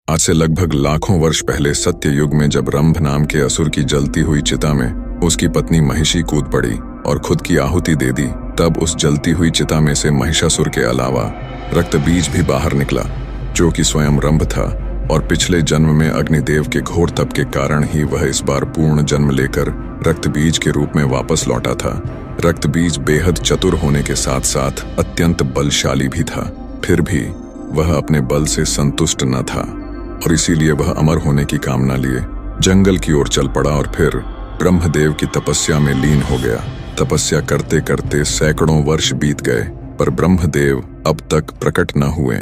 आज से लगभग लाखों वर्ष पहले सत्य युग में जब रंभ नाम के असुर की जलती हुई चिता में उसकी पत्नी महिषी कूद पड़ी और खुद की आहुति दे दी, तब उस जलती हुई चिता में से महिषासुर के अलावा रक्त बीज भी बाहर निकला, जो कि स्वयं रंभ था। और पिछले जन्म में अग्निदेव के घोर तप के कारण ही वह इस बार पूर्ण जन्म लेकर रक्त बीज के रूप में वापस लौटा था। रक्त बीज बेहद चतुर होने के साथ साथ अत्यंत बलशाली भी था। फिर भी वह अपने बल से संतुष्ट न था और इसीलिए वह अमर होने की कामना लिए जंगल की ओर चल पड़ा और फिर ब्रह्मदेव की तपस्या में लीन हो गया। तपस्या करते करते सैकड़ों वर्ष बीत गए, पर ब्रह्मदेव अब तक प्रकट न हुए।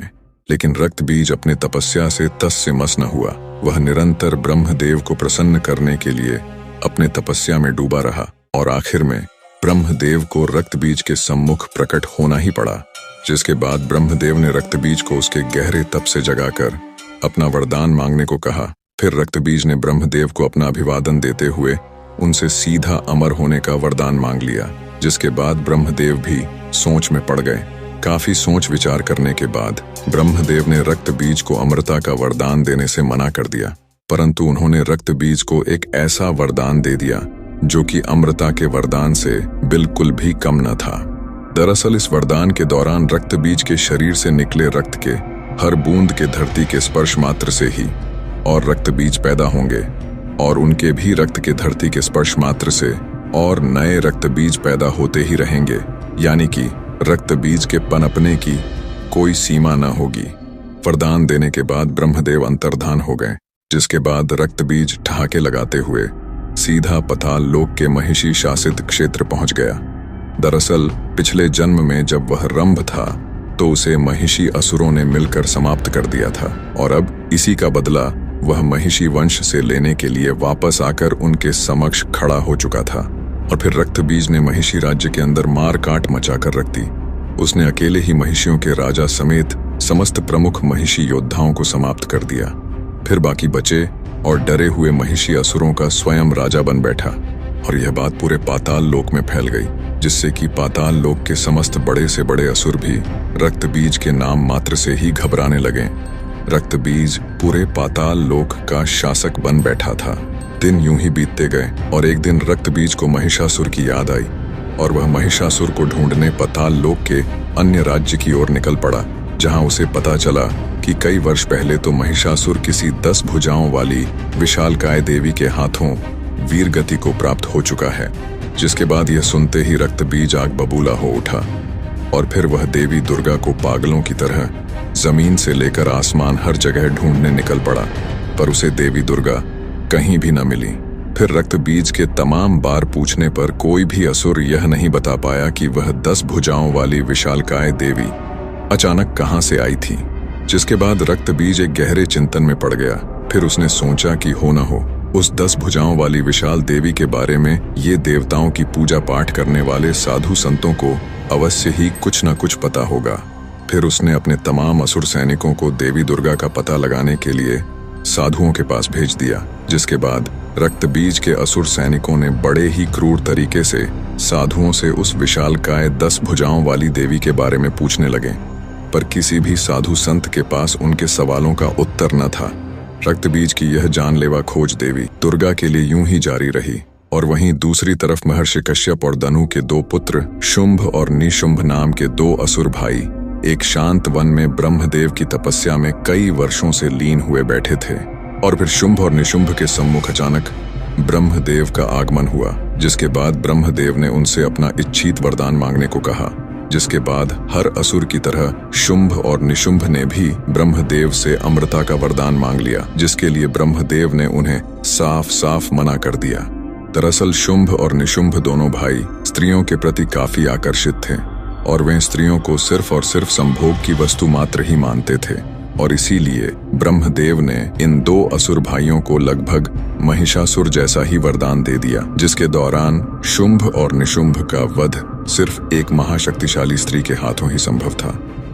लेकिन रक्त बीज अपने तपस्या से तस से मस न हुआ। वह निरंतर ब्रह्मदेव को प्रसन्न करने के लिए अपने तपस्या में डूबा रहा और आखिर में ब्रह्मदेव को रक्त बीज के सम्मुख प्रकट होना ही पड़ा। जिसके बाद ब्रह्मदेव ने रक्त बीज को उसके गहरे तप से जगाकर अपना वरदान मांगने को कहा। फिर रक्त बीज ने ब्रह्मदेव को अपना अभिवादन देते हुए उनसे सीधा अमर होने का वरदान मांग लिया। जिसके बाद ब्रह्मदेव भी सोच में पड़ गए। काफी सोच विचार करने के बाद ब्रह्मदेव ने रक्त बीज को अमरता का वरदान देने से मना कर दिया, परंतु उन्होंने रक्त बीज को एक ऐसा वरदान दे दिया जो कि अमरता के वरदान से बिल्कुल भी कम न था। दरअसल इस वरदान के दौरान रक्त बीज के शरीर से निकले रक्त के हर बूंद के धरती के स्पर्श मात्र से ही और रक्त बीज पैदा होंगे और उनके भी रक्त के धरती के स्पर्श मात्र से और नए रक्त बीज पैदा होते ही रहेंगे, यानी कि रक्त बीज के पनपने की कोई सीमा न होगी। वरदान देने के बाद ब्रह्मदेव अंतर्धान हो गए, जिसके बाद रक्त बीज ठहाके लगाते हुए सीधा पाताल लोक के महिषी शासित क्षेत्र पहुंच गया। दरअसल पिछले जन्म में जब वह रंभ था तो उसे महिषी असुरों ने मिलकर समाप्त कर दिया था और अब इसी का बदला वह महिषी वंश से लेने के लिए वापस आकर उनके समक्ष खड़ा हो चुका था। और फिर रक्त बीज ने महिषी राज्य के अंदर मार काट मचाकर रख दी। उसने अकेले ही महिषियों के राजा समेत समस्त प्रमुख महिषी योद्धाओं को समाप्त कर दिया। फिर बाकी बचे और डरे हुए महिषी असुरों का स्वयं राजा बन बैठा और यह बात पूरे पाताल लोक में फैल गई, जिससे कि पाताल लोक के समस्त बड़े से बड़े असुर भी रक्त बीज के नाम मात्र से ही घबराने लगे। रक्त बीज पूरे पाताल लोक का शासक बन बैठा था। दिन यूं ही बीतते गए और एक दिन रक्त बीज को महिषासुर की याद आई और वह महिषासुर को ढूंढने पाताल लोक के अन्य राज्य की ओर निकल पड़ा, जहां उसे पता चला कि कई वर्ष पहले तो महिषासुर किसी 10 भुजाओं वाली विशालकाय देवी के हाथों वीर गति को प्राप्त हो चुका है। जिसके बाद यह सुनते ही रक्त बीज आग बबूला हो उठा और फिर वह देवी दुर्गा को पागलों की तरह जमीन से लेकर आसमान हर जगह ढूंढने निकल पड़ा, पर उसे देवी दुर्गा कहीं भी न मिली। फिर रक्त बीज के तमाम बार पूछने पर कोई भी असुर यह नहीं बता पाया कि वह 10 भुजाओं वाली विशालकाय देवी अचानक कहां से आई थी। जिसके बाद रक्त बीज एक गहरे चिंतन में पड़ गया। फिर उसने सोचा कि हो न हो उस 10 भुजाओं वाली विशाल देवी के बारे में ये देवताओं की पूजा पाठ करने वाले साधु संतों को अवश्य ही कुछ न कुछ पता होगा। फिर उसने अपने तमाम असुर सैनिकों को देवी दुर्गा का पता लगाने के लिए साधुओं के पास भेज दिया। जिसके बाद रक्त बीज के असुर सैनिकों ने बड़े ही क्रूर तरीके से साधुओं से उस विशालकाय 10 भुजाओं वाली देवी के बारे में पूछने लगे, पर किसी भी साधु संत के पास उनके सवालों का उत्तर न था। रक्त बीज की यह जानलेवा खोज देवी दुर्गा के लिए यूं ही जारी रही और वहीं दूसरी तरफ महर्षि कश्यप और दनु के 2 पुत्र शुंभ और निशुंभ नाम के 2 असुर भाई एक शांत वन में ब्रह्मदेव की तपस्या में कई वर्षों से लीन हुए बैठे थे। और फिर शुंभ और निशुंभ के सम्मुख अचानक ब्रह्मदेव का आगमन हुआ, जिसके बाद ब्रह्मदेव ने उनसे अपना इच्छित वरदान मांगने को कहा। जिसके बाद हर असुर की तरह शुंभ और निशुंभ ने भी ब्रह्मदेव से अमरता का वरदान मांग लिया, जिसके लिए ब्रह्मदेव ने उन्हें साफ साफ मना कर दिया। दरअसल शुंभ और निशुंभ दोनों भाई स्त्रियों के प्रति काफी आकर्षित थे और वे स्त्रियों को सिर्फ और सिर्फ संभोग की वस्तु मात्र ही मानते थे और इसीलिए ब्रह्मदेव ने इन 2 असुर भाइयों को लगभग महिषासुर जैसा ही वरदान दे दिया, जिसके दौरान शुंभ और निशुंभ का वध सिर्फ एक महाशक्तिशाली स्त्री के हाथों ही संभव था।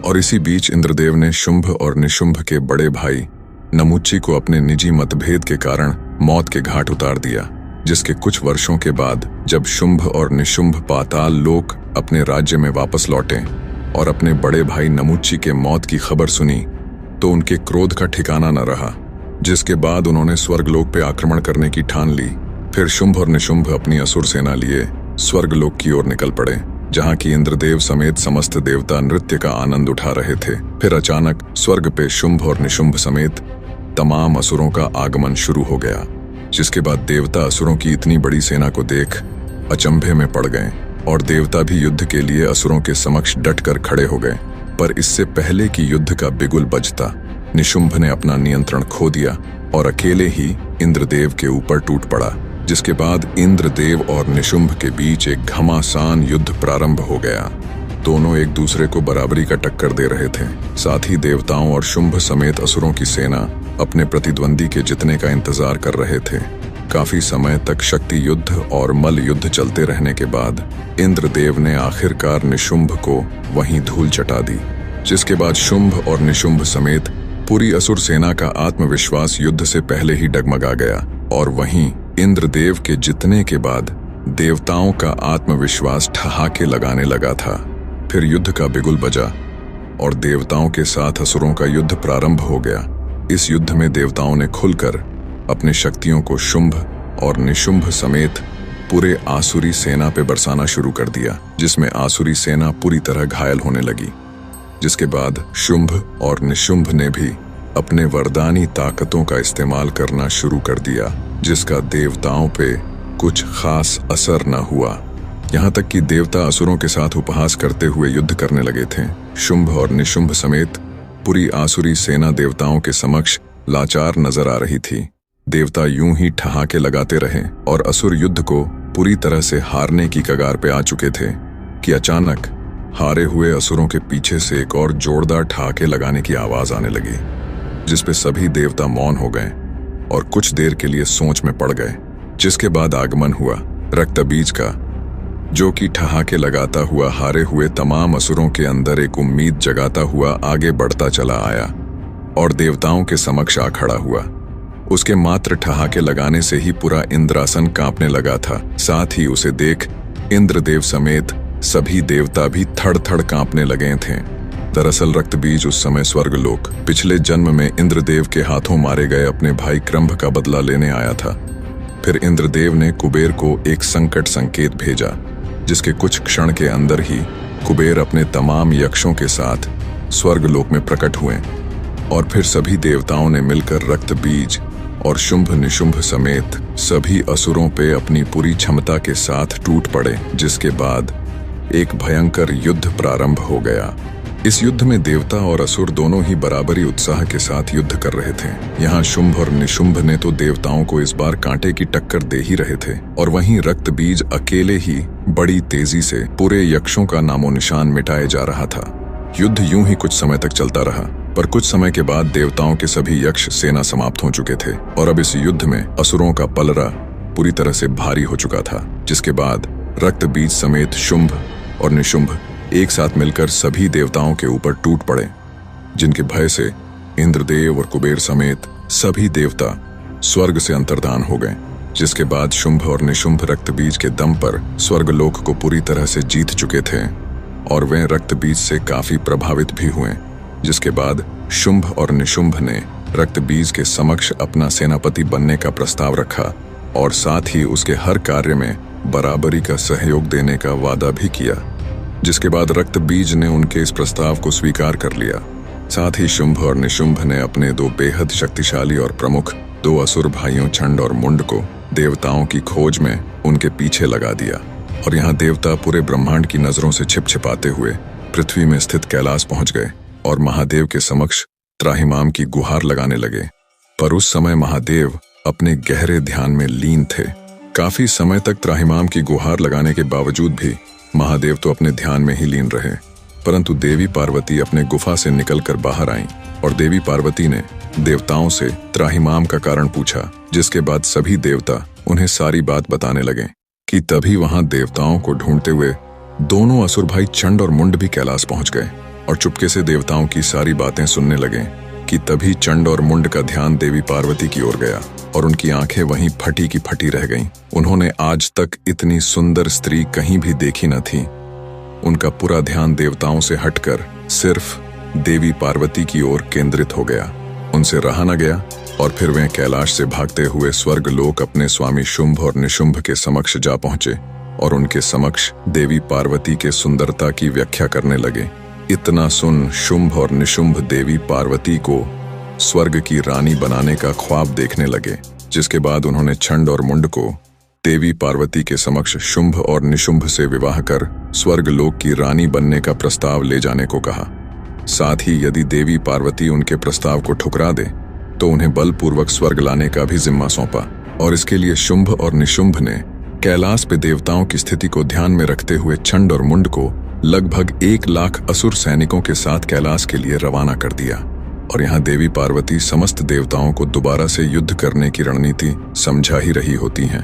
और इसी बीच इंद्रदेव ने शुंभ और निशुंभ के बड़े भाई नमुच्ची को अपने निजी मतभेद के कारण मौत के घाट उतार दिया। जिसके कुछ वर्षों के बाद जब शुंभ और निशुंभ पाताल लोक अपने राज्य में वापस लौटे और अपने बड़े भाई नमुच्ची के मौत की खबर सुनी तो उनके क्रोध का ठिकाना न रहा जिसके बाद उन्होंने स्वर्गलोक पे आक्रमण करने की ठान ली। फिर शुंभ और निशुंभ अपनी असुर सेना लिए स्वर्गलोक की ओर निकल पड़े, जहाँ की इंद्रदेव समेत समस्त देवता नृत्य का आनंद उठा रहे थे। फिर अचानक स्वर्ग पे शुंभ और निशुंभ समेत तमाम असुरों का आगमन शुरू हो गया, जिसके बाद देवता असुरों की इतनी बड़ी सेना को देख अचंभे में पड़ गए और देवता भी युद्ध के लिए असुरों के समक्ष डटकर खड़े हो गए। पर इससे पहले कि युद्ध का बिगुल बजता, निशुंभ ने अपना नियंत्रण खो दिया और अकेले ही इंद्रदेव के ऊपर टूट पड़ा, जिसके बाद इंद्रदेव और निशुंभ के बीच एक घमासान युद्ध प्रारंभ हो गया। दोनों एक दूसरे को बराबरी का टक्कर दे रहे थे। साथ ही देवताओं और शुंभ समेत असुरों की सेना अपने प्रतिद्वंदी के जीतने का इंतजार कर रहे थे। काफी समय तक शक्ति युद्ध और मल युद्ध चलते रहने के बाद इंद्रदेव ने आखिरकार निशुंभ को वहीं धूल चटा दी, जिसके बाद शुंभ और निशुंभ समेत पूरी असुर सेना का आत्मविश्वास युद्ध से पहले ही डगमगा गया। और वहीं इंद्रदेव के जीतने के बाद देवताओं का आत्मविश्वास ठहाके लगाने लगा था। फिर युद्ध का बिगुल बजा और देवताओं के साथ असुरों का युद्ध प्रारंभ हो गया। इस युद्ध में देवताओं ने खुलकर अपनी शक्तियों को शुंभ और निशुंभ समेत पूरे आसुरी सेना पे बरसाना शुरू कर दिया, जिसमें आसुरी सेना पूरी तरह घायल होने लगी। जिसके बाद शुंभ और निशुंभ ने भी अपने वरदानी ताकतों का इस्तेमाल करना शुरू कर दिया, जिसका देवताओं पे कुछ खास असर न हुआ। यहाँ तक कि देवता असुरों के साथ उपहास करते हुए युद्ध करने लगे थे। शुंभ और निशुंभ समेत पूरी आसुरी सेना देवताओं के समक्ष लाचार नजर आ रही थी। देवता यूं ही ठहाके लगाते रहे और असुर युद्ध को पूरी तरह से हारने की कगार पे आ चुके थे कि अचानक हारे हुए असुरों के पीछे से एक और जोरदार ठहाके लगाने की आवाज आने लगी, जिसपे सभी देवता मौन हो गए और कुछ देर के लिए सोच में पड़ गए। जिसके बाद आगमन हुआ रक्तबीज का, जो कि ठहाके लगाता हुआ हारे हुए तमाम असुरों के अंदर एक उम्मीद जगाता हुआ आगे बढ़ता चला आया और देवताओं के समक्ष आ खड़ा हुआ। उसके मात्र ठहाके लगाने से ही पूरा इंद्रासन कांपने लगा था। साथ ही उसे देख इंद्रदेव समेत सभी देवता भी थड़ थड़ कांपने लगे थे। दरअसल रक्तबीज उस समय स्वर्गलोक पिछले जन्म में इंद्रदेव के हाथों मारे गए अपने भाई क्रंभ का बदला लेने आया था। फिर इंद्रदेव ने कुबेर को एक संकट संकेत भेजा, जिसके कुछ क्षण के अंदर ही कुबेर अपने तमाम यक्षों के साथ स्वर्गलोक में प्रकट हुए और फिर सभी देवताओं ने मिलकर रक्तबीज और शुंभ निशुंभ समेत सभी असुरों पे अपनी पूरी क्षमता के साथ टूट पड़े। जिसके बाद एक भयंकर युद्ध प्रारंभ हो गया। इस युद्ध में देवता और असुर दोनों ही बराबरी उत्साह के साथ युद्ध कर रहे थे। यहाँ शुंभ और निशुंभ ने तो देवताओं को इस बार कांटे की टक्कर दे ही रहे थे और वहीं रक्तबीज अकेले ही बड़ी तेजी से पूरे यक्षों का नामो निशान मिटाए जा रहा था। युद्ध यूं ही कुछ समय तक चलता रहा, पर कुछ समय के बाद देवताओं के सभी यक्ष सेना समाप्त हो चुके थे और अब इस युद्ध में असुरों का पलड़ा पूरी तरह से भारी हो चुका था। जिसके बाद रक्तबीज समेत शुंभ और निशुंभ एक साथ मिलकर सभी देवताओं के ऊपर टूट पड़े, जिनके भय से इंद्रदेव और कुबेर समेत सभी देवता स्वर्ग से अंतर्धान हो गए। जिसके बाद शुंभ और निशुंभ रक्तबीज के दम पर स्वर्गलोक को पूरी तरह से जीत चुके थे और वे रक्तबीज से काफी प्रभावित भी हुए। जिसके बाद शुंभ और निशुंभ ने रक्तबीज के समक्ष अपना सेनापति बनने का प्रस्ताव रखा और साथ ही उसके हर कार्य में बराबरी का सहयोग देने का वादा भी किया। जिसके बाद रक्तबीज ने उनके इस प्रस्ताव को स्वीकार कर लिया। साथ ही शुंभ और निशुंभ ने अपने दो बेहद शक्तिशाली और प्रमुख दो असुर भाइयों छंड और मुंड को देवताओं की खोज में उनके पीछे लगा दिया और यहाँ देवता पूरे ब्रह्मांड की नजरों से छिप छिपाते हुए पृथ्वी में स्थित कैलाश पहुंच गए और महादेव के समक्ष त्राहिमाम की गुहार लगाने लगे। पर उस समय महादेव अपने गहरे ध्यान में लीन थे। काफी समय तक त्राहिमाम की गुहार लगाने के बावजूद भी महादेव तो अपने ध्यान में ही लीन रहे, परंतु देवी पार्वती अपने गुफा से निकलकर बाहर आईं और देवी पार्वती ने देवताओं से त्राहिमाम का कारण पूछा। जिसके बाद सभी देवता उन्हें सारी बात बताने लगे कि तभी वहां देवताओं को ढूंढते हुए दोनों असुर भाई चंड और मुंड भी कैलाश पहुंच गए और चुपके से देवताओं की सारी बातें सुनने लगे कि तभी चंड और मुंड का ध्यान देवी पार्वती की ओर गया और उनकी आंखें वहीं फटी की फटी रह गईं। उन्होंने आज तक इतनी सुंदर स्त्री कहीं भी देखी न थी। उनका पूरा ध्यान देवताओं से हटकर सिर्फ देवी पार्वती की ओर केंद्रित हो गया। उनसे रहा न गया और फिर वे कैलाश से भागते हुए स्वर्ग लोक अपने स्वामी शुंभ और निशुंभ के समक्ष जा पहुंचे और उनके समक्ष देवी पार्वती के सुंदरता की व्याख्या करने लगे। इतना सुन शुंभ और निशुंभ देवी पार्वती को स्वर्ग की रानी बनाने का ख्वाब देखने लगे, जिसके बाद उन्होंने छंड और मुंड को देवी पार्वती के समक्ष शुंभ और निशुंभ से विवाह कर स्वर्ग लोक की रानी बनने का प्रस्ताव ले जाने को कहा। साथ ही यदि देवी पार्वती उनके प्रस्ताव को ठुकरा दे तो उन्हें बलपूर्वक स्वर्ग लाने का भी जिम्मा सौंपा। और इसके लिए शुंभ और निशुंभ ने कैलाश पे देवताओं की स्थिति को ध्यान में रखते हुए छंड और मुंड को लगभग 1 लाख असुर सैनिकों के साथ कैलाश के लिए रवाना कर दिया। और यहाँ देवी पार्वती समस्त देवताओं को दोबारा से युद्ध करने की रणनीति समझा ही रही होती हैं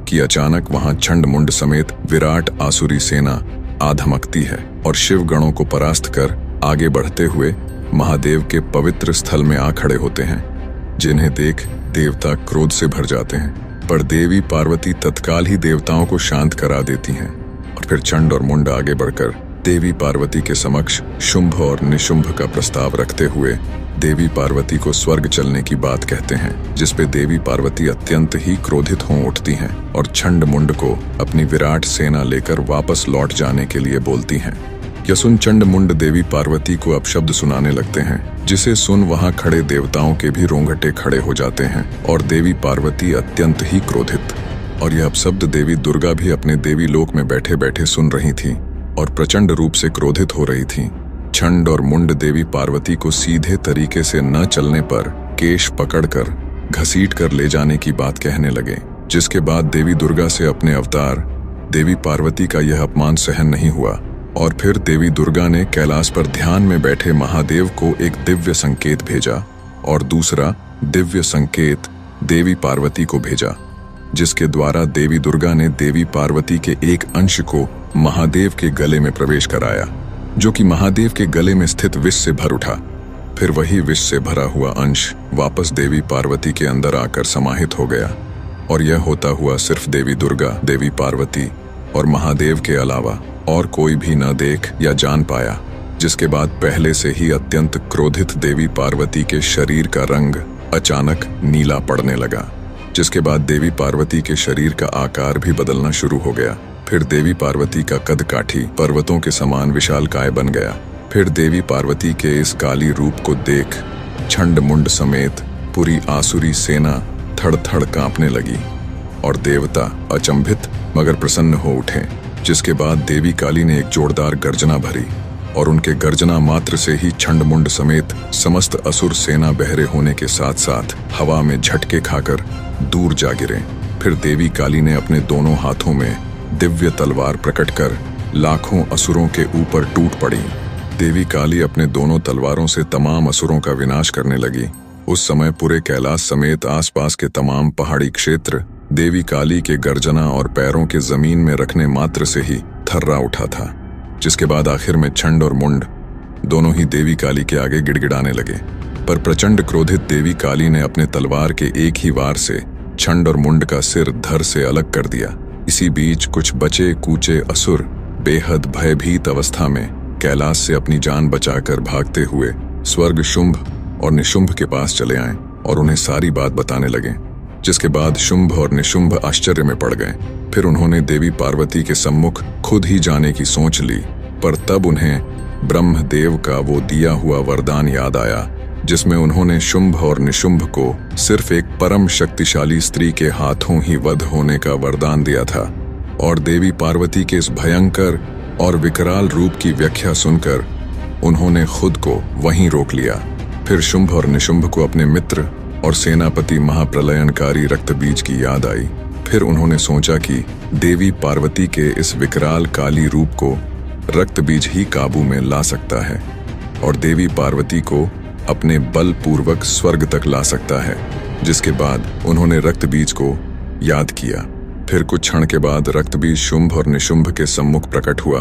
कि अचानक वहां छंड मुंड समेत विराट आसुरी सेना आ धमकती है और शिव गणों को परास्त कर आगे बढ़ते हुए महादेव के पवित्र स्थल में आ खड़े होते हैं, जिन्हें देख देवता क्रोध से भर जाते हैं। पर देवी पार्वती तत्काल ही देवताओं को शांत करा देती हैं और फिर छंड और मुंड आगे बढ़कर देवी पार्वती के समक्ष शुंभ और निशुंभ का प्रस्ताव रखते हुए देवी पार्वती को स्वर्ग चलने की बात कहते हैं, जिसपे देवी पार्वती अत्यंत ही क्रोधित हो उठती हैं और छंड मुंड को अपनी विराट सेना लेकर वापस लौट जाने के लिए बोलती हैं। यह सुन चंड मुंड देवी पार्वती को अपशब्द सुनाने लगते हैं, जिसे सुन वहां खड़े देवताओं के भी रोंगटे खड़े हो जाते हैं और देवी पार्वती अत्यंत ही क्रोधित। और यह अपशब्द देवी दुर्गा भी अपने देवी लोक में बैठे बैठे सुन रही थी और प्रचंड रूप से क्रोधित हो रही थी। छंड और मुंड देवी पार्वती को सीधे तरीके से न चलने पर केश पकड़कर घसीट कर ले जाने की बात कहने लगे, जिसके बाद देवी दुर्गा से अपने अवतार देवी पार्वती का यह अपमान सहन नहीं हुआ और फिर देवी दुर्गा ने कैलाश पर ध्यान में बैठे महादेव को एक दिव्य संकेत भेजा और दूसरा दिव्य संकेत देवी पार्वती को भेजा, जिसके द्वारा देवी दुर्गा ने देवी पार्वती के एक अंश को महादेव के गले में प्रवेश कराया, जो कि महादेव के गले में स्थित विष से भर उठा। फिर वही विष से भरा हुआ अंश वापस देवी पार्वती के अंदर आकर समाहित हो गया और यह होता हुआ सिर्फ देवी दुर्गा, देवी पार्वती और महादेव के अलावा और कोई भी न देख या जान पाया। जिसके बाद पहले से ही अत्यंत क्रोधित देवी पार्वती के शरीर का रंग अचानक नीला पड़ने लगा, जिसके बाद देवी पार्वती के शरीर का आकार भी बदलना शुरू हो गया। फिर देवी पार्वती का कद काठी पर्वतों के समान विशालकाय बन गया। फिर देवी पार्वती के इस काली रूप को देख छंड मुंड समेत पूरी आसुरी सेना थड़ थड़ कांपने लगी और देवता अचंभित मगर प्रसन्न हो उठे। जिसके बाद देवी काली ने एक जोरदार गर्जना भरी और उनके गर्जना मात्र से ही छंड मुंड समेत समस्त असुर सेना बहरे होने के साथ साथ हवा में झटके खाकर दूर जा गिरे। फिर देवी काली ने अपने दोनों हाथों में दिव्य तलवार प्रकट कर लाखों असुरों के ऊपर टूट पड़ी। देवी काली अपने दोनों तलवारों से तमाम असुरों का विनाश करने लगी। उस समय पूरे कैलाश समेत आसपास के तमाम पहाड़ी क्षेत्र देवी काली के गर्जना और पैरों के जमीन में रखने मात्र से ही थर्रा उठा था। जिसके बाद आखिर में छंड और मुंड दोनों ही देवी काली के आगे गिड़गिड़ाने लगे, पर प्रचंड क्रोधित देवी काली ने अपने तलवार के एक ही वार से छंड और मुंड का सिर धड़ से अलग कर दिया। इसी बीच कुछ बचे कूचे असुर बेहद भयभीत अवस्था में कैलाश से अपनी जान बचाकर भागते हुए स्वर्ग शुंभ और निशुंभ के पास चले आए और उन्हें सारी बात बताने लगे। जिसके बाद शुंभ और निशुंभ आश्चर्य में पड़ गए। फिर उन्होंने देवी पार्वती के सम्मुख खुद ही जाने की सोच ली, पर तब उन्हें ब्रह्मदेव का वो दिया हुआ वरदान याद आया, जिसमें उन्होंने शुंभ और निशुंभ को सिर्फ एक परम शक्तिशाली स्त्री के हाथों ही वध होने का वरदान दिया था। और देवी पार्वती के इस भयंकर और विकराल रूप की व्याख्या सुनकर उन्होंने खुद को वहीं रोक लिया। फिर शुंभ और निशुंभ को अपने मित्र और सेनापति महाप्रलयनकारी रक्तबीज की याद आई। फिर उन्होंने सोचा कि देवी पार्वती के इस विकराल काली रूप को रक्तबीज ही काबू में ला सकता है और देवी पार्वती को अपने बल पूर्वक स्वर्ग तक ला सकता है। जिसके बाद उन्होंने रक्तबीज को याद किया। फिर कुछ क्षण के बाद रक्तबीज शुंभ और निशुंभ के सम्मुख प्रकट हुआ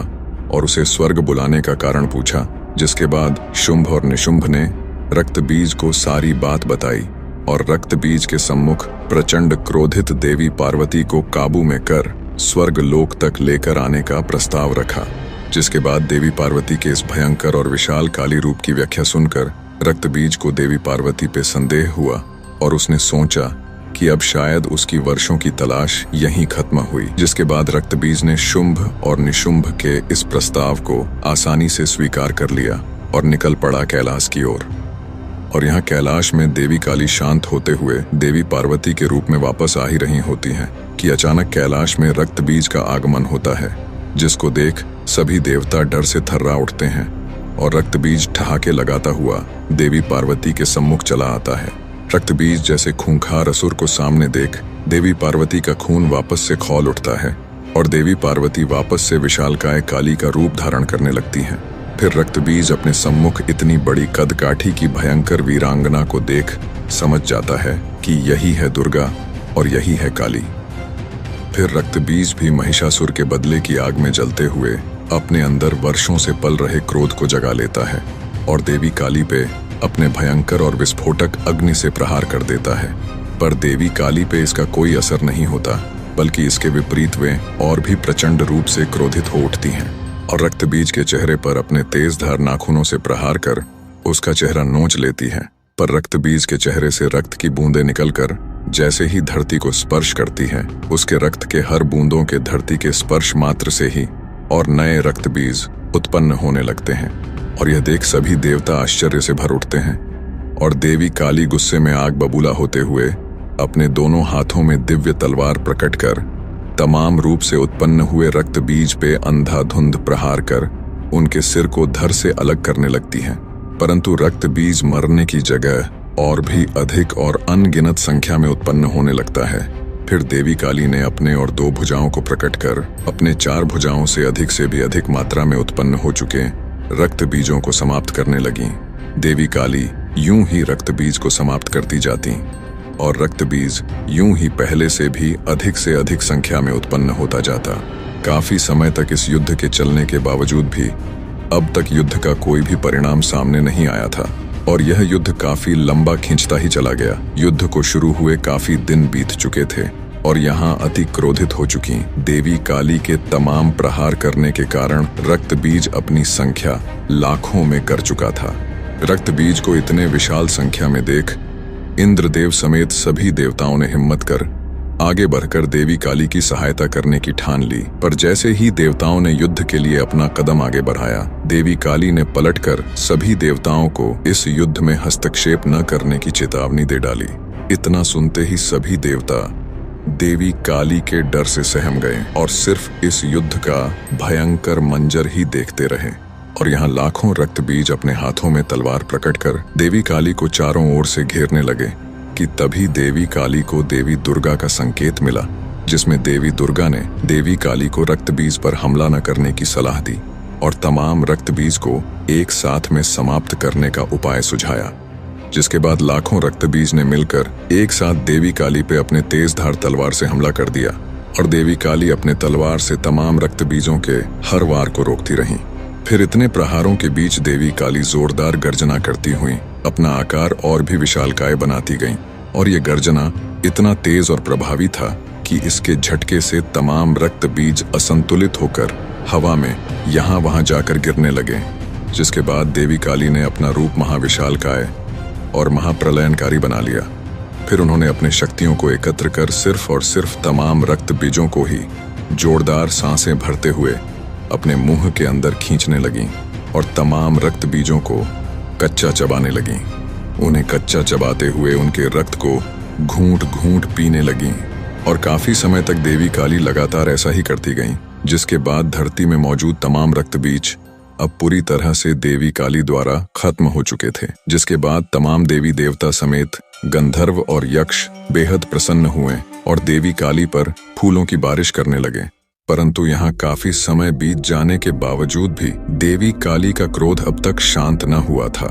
और उसे स्वर्ग बुलाने का कारण पूछा। जिसके बाद शुंभ और निशुंभ ने रक्तबीज को सारी बात बताई और रक्तबीज के सम्मुख प्रचंड क्रोधित देवी पार्वती को काबू में कर स्वर्ग लोक तक लेकर आने का प्रस्ताव रखा। जिसके बाद देवी पार्वती के इस भयंकर और विशाल काली रूप की व्याख्या सुनकर रक्तबीज को देवी पार्वती पे संदेह हुआ और उसने सोचा कि अब शायद उसकी वर्षों की तलाश यहीं खत्म हुई। जिसके बाद रक्तबीज ने शुंभ और निशुंभ के इस प्रस्ताव को आसानी से स्वीकार कर लिया और निकल पड़ा कैलाश की ओर। और यहाँ कैलाश में देवी काली शांत होते हुए देवी पार्वती के रूप में वापस आ ही रही होती हैं कि अचानक कैलाश में रक्तबीज का आगमन होता है, जिसको देख सभी देवता डर से थर्रा उठते हैं और रक्तबीज ठहाके लगाता हुआ देवी पार्वती के सम्मुख चला आता है। रक्तबीज जैसे खूंखार असुर को सामने देख देवी पार्वती का खून वापस से खौल उठता है और देवी पार्वती वापस से विशालकाय काली का रूप धारण करने लगती हैं। फिर रक्तबीज अपने सम्मुख इतनी बड़ी कदकाठी की भयंकर वीरांगना को देख समझ जाता है कि यही है दुर्गा और यही है काली। फिर रक्तबीज भी महिषासुर के बदले की आग में जलते हुए अपने अंदर वर्षों से पल रहे क्रोध को जगा लेता है और देवी काली पे अपने भयंकर और विस्फोटक अग्नि से प्रहार कर देता है। पर देवी काली पे इसका कोई असर नहीं होता, बल्कि इसके विपरीत वे और भी प्रचंड रूप से क्रोधित हो उठती हैं और रक्तबीज के चेहरे पर अपने तेजधार नाखूनों से प्रहार कर उसका चेहरा नोच लेती है। पर रक्तबीज के चेहरे से रक्त की बूंदें निकलकर जैसे ही धरती को स्पर्श करती हैं, उसके रक्त के हर बूंदों के धरती के स्पर्श मात्र से ही और नए रक्तबीज उत्पन्न होने लगते हैं। और यह देख सभी देवता आश्चर्य से भर उठते हैं और देवी काली गुस्से में आग बबूला होते हुए अपने दोनों हाथों में दिव्य तलवार प्रकट कर तमाम रूप से उत्पन्न हुए रक्त बीज पे अंधाधुंध प्रहार कर उनके सिर को धड़ से अलग करने लगती हैं। परंतु रक्त बीज मरने की जगह और भी अधिक और अनगिनत संख्या में उत्पन्न होने लगता है। फिर देवी काली ने अपने और 2 भुजाओं को प्रकट कर अपने 4 भुजाओं से भी अधिक मात्रा में उत्पन्न हो चुके रक्त बीजों को समाप्त करने लगी। देवी काली यूं ही रक्त बीज को समाप्त करती जाती और रक्त बीज यूं ही पहले से अधिक संख्या में उत्पन्न होता जाता। काफी समय तक इस युद्ध के चलने के बावजूद भी अब तक युद्ध का कोई भी परिणाम सामने नहीं आया था और यह युद्ध काफी लंबा खिंचता ही चला गया। युद्ध को शुरू हुए काफी दिन बीत चुके थे और यहाँ अति क्रोधित हो चुकी देवी काली के तमाम प्रहार करने के कारण रक्त बीज अपनी संख्या लाखों में कर चुका था। रक्त बीज को इतने विशाल संख्या में देख इंद्रदेव समेत सभी देवताओं ने हिम्मत कर आगे बढ़कर देवी काली की सहायता करने की ठान ली। पर जैसे ही देवताओं ने युद्ध के लिए अपना कदम आगे बढ़ाया, देवी काली ने पलटकर सभी देवताओं को इस युद्ध में हस्तक्षेप न करने की चेतावनी दे डाली। इतना सुनते ही सभी देवता देवी काली के डर से सहम गए और सिर्फ इस युद्ध का भयंकर मंजर ही देखते रहे। और यहाँ लाखों रक्त बीज अपने हाथों में तलवार प्रकट कर देवी काली को चारों ओर से घेरने लगे कि तभी देवी काली को देवी दुर्गा का संकेत मिला, जिसमें देवी दुर्गा ने देवी काली को रक्त बीज पर हमला न करने की सलाह दी और तमाम रक्त बीज को एक साथ में समाप्त करने का उपाय सुझाया। जिसके बाद लाखों रक्त बीज ने मिलकर एक साथ देवी काली पे अपने तेजधार तलवार से हमला कर दिया और देवी काली अपने तलवार से तमाम रक्त बीजों के हर वार को रोकती रहीं। फिर इतने प्रहारों के बीच देवी काली जोरदार गर्जना करती हुई अपना आकार और भी विशालकाय बनाती गईं और ये गर्जना इतना तेज और प्रभावी था कि इसके झटके से तमाम रक्त बीज असंतुलित होकर हवा में यहाँ वहाँ जाकर गिरने लगे। जिसके बाद देवी काली ने अपना रूप महाविशालकाय और महाप्रलयनकारी बना लिया। फिर उन्होंने अपने शक्तियों को एकत्र कर सिर्फ और सिर्फ तमाम रक्त बीजों को ही जोरदार सांसें भरते हुए अपने मुंह के अंदर खींचने लगीं और तमाम रक्त बीजों को कच्चा चबाने लगीं। उन्हें कच्चा चबाते हुए उनके रक्त को घूंट घूंट पीने लगीं और काफी समय तक देवी काली लगातार ऐसा ही करती गईं। जिसके बाद धरती में मौजूद तमाम रक्त बीज अब पूरी तरह से देवी काली द्वारा खत्म हो चुके थे। जिसके बाद तमाम देवी देवता समेत गंधर्व और यक्ष बेहद प्रसन्न हुए और देवी काली पर फूलों की बारिश करने लगे। परंतु यहाँ काफी समय बीत जाने के बावजूद भी देवी काली का क्रोध अब तक शांत न हुआ था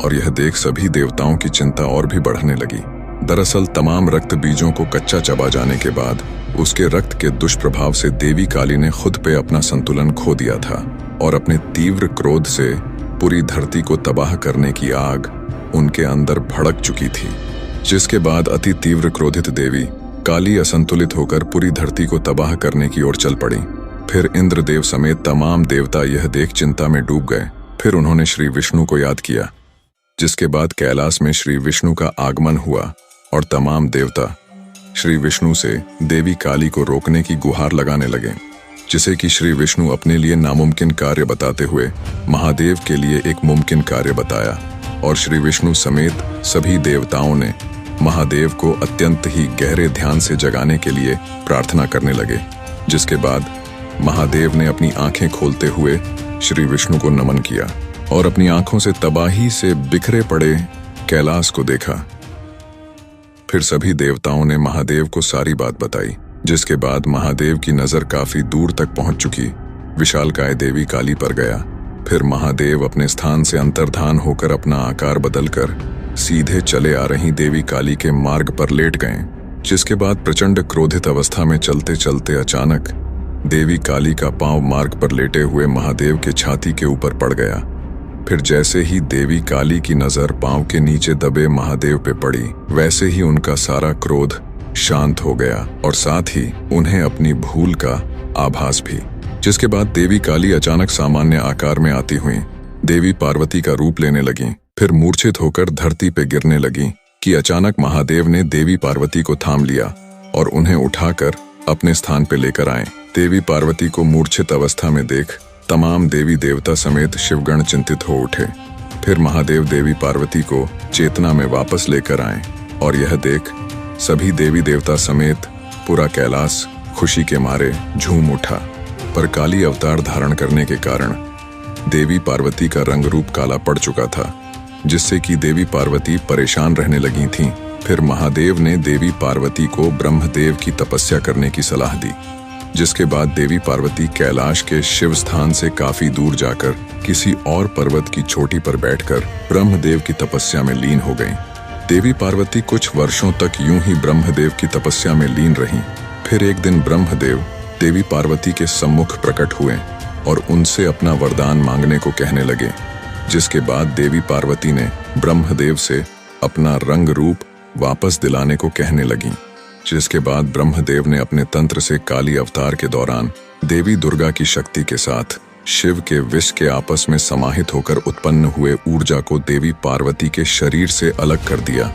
और यह देख सभी देवताओं की चिंता और भी बढ़ने लगी। दरअसल तमाम रक्त बीजों को कच्चा चबा जाने के बाद उसके रक्त के दुष्प्रभाव से देवी काली ने खुद पे अपना संतुलन खो दिया था और अपने तीव्र क्रोध से पूरी धरती को तबाह करने की आग उनके अंदर भड़क चुकी थी। जिसके बाद अति तीव्र क्रोधित देवी काली असंतुलित होकर पूरी धरती को तबाह करने की ओर चल पड़ी। फिर इंद्रदेव समेत तमाम देवता यह देख चिंता में डूब गए। फिर उन्होंने श्री विष्णु को याद किया, जिसके बाद कैलाश में श्री विष्णु का आगमन हुआ और तमाम देवता श्री विष्णु से देवी काली को रोकने की गुहार लगाने लगे, जिसे कि श्री विष्णु अपने लिए नामुमकिन कार्य बताते हुए महादेव के लिए एक मुमकिन कार्य बताया और श्री विष्णु समेत सभी देवताओं ने महादेव को अत्यंत ही गहरे ध्यान से जगाने के लिए प्रार्थना करने लगे। जिसके बाद महादेव ने अपनी आंखें खोलते हुए श्री विष्णु को नमन किया और अपनी आंखों से तबाही से बिखरे पड़े कैलाश को देखा। फिर सभी देवताओं ने महादेव को सारी बात बताई, जिसके बाद महादेव की नजर काफी दूर तक पहुंच चुकी विशालकाय देवी काली पर गया। फिर महादेव अपने स्थान से अंतर्धान होकर अपना आकार बदलकर सीधे चले आ रही देवी काली के मार्ग पर लेट गए। जिसके बाद प्रचंड क्रोधित अवस्था में चलते चलते अचानक देवी काली का पांव मार्ग पर लेटे हुए महादेव के छाती के ऊपर पड़ गया। फिर जैसे ही देवी काली की नजर पांव के नीचे दबे महादेव पे पड़ी, वैसे ही उनका सारा क्रोध शांत हो गया और साथ ही उन्हें अपनी भूल का आभास भी। जिसके बाद देवी काली अचानक सामान्य आकार में आती हुई देवी पार्वती का रूप लेने लगी। फिर मूर्छित होकर धरती पे गिरने लगी कि अचानक महादेव ने देवी पार्वती को थाम लिया और उन्हें उठाकर अपने स्थान पे लेकर आए। देवी पार्वती को मूर्छित अवस्था में देख तमाम देवी देवता समेत शिवगण चिंतित हो उठे। फिर महादेव देवी पार्वती को चेतना में वापस लेकर आए और यह देख सभी देवी देवता समेत पूरा कैलाश खुशी के मारे झूम उठा। पर काली अवतार धारण करने के कारण देवी पार्वती का रंग रूप काला पड़ चुका था, जिससे कि देवी पार्वती परेशान रहने लगी थीं। फिर महादेव ने देवी पार्वती को ब्रह्मदेव की तपस्या करने की सलाह दी, जिसके बाद देवी पार्वती कैलाश के शिव स्थान से काफी दूर जाकर किसी और पर्वत की चोटी पर बैठकर ब्रह्मदेव की तपस्या में लीन हो गईं। देवी पार्वती कुछ वर्षों तक यूं ही ब्रह्मदेव की तपस्या में लीन रहीं। फिर एक दिन ब्रह्मदेव देवी पार्वती के सम्मुख प्रकट हुए और उनसे अपना वरदान मांगने को कहने लगे। जिसके बाद देवी पार्वती ने ब्रह्मदेव से अपना रंग रूप वापस दिलाने को कहने लगी। जिसके बाद ब्रह्मदेव ने अपने तंत्र से काली अवतार के दौरान देवी दुर्गा की शक्ति के साथ शिव के विष के आपस में समाहित होकर उत्पन्न हुए ऊर्जा को देवी पार्वती के शरीर से अलग कर दिया,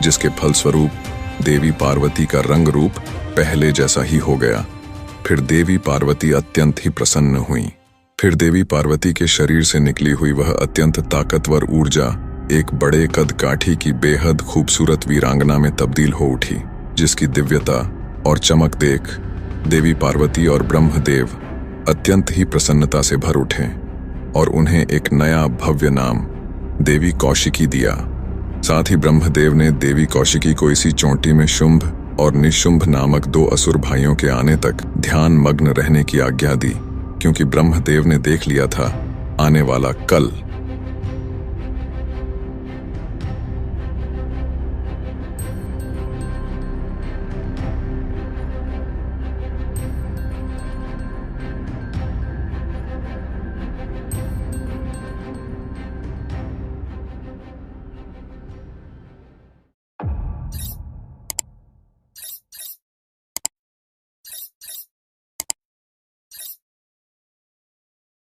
जिसके फलस्वरूप देवी पार्वती का रंग रूप पहले जैसा ही हो गया। फिर देवी पार्वती अत्यंत ही प्रसन्न हुई। फिर देवी पार्वती के शरीर से निकली हुई वह अत्यंत ताकतवर ऊर्जा एक बड़े कद काठी की बेहद खूबसूरत वीरांगना में तब्दील हो उठी, जिसकी दिव्यता और चमक देख देवी पार्वती और ब्रह्मदेव अत्यंत ही प्रसन्नता से भर उठे और उन्हें एक नया भव्य नाम देवी कौशिकी दिया। साथ ही ब्रह्मदेव ने देवी कौशिकी को इसी चोटी में शुंभ और निशुंभ नामक 2 असुर भाइयों के आने तक ध्यान मग्न रहने की आज्ञा दी, क्योंकि ब्रह्मदेव ने देख लिया था आने वाला कल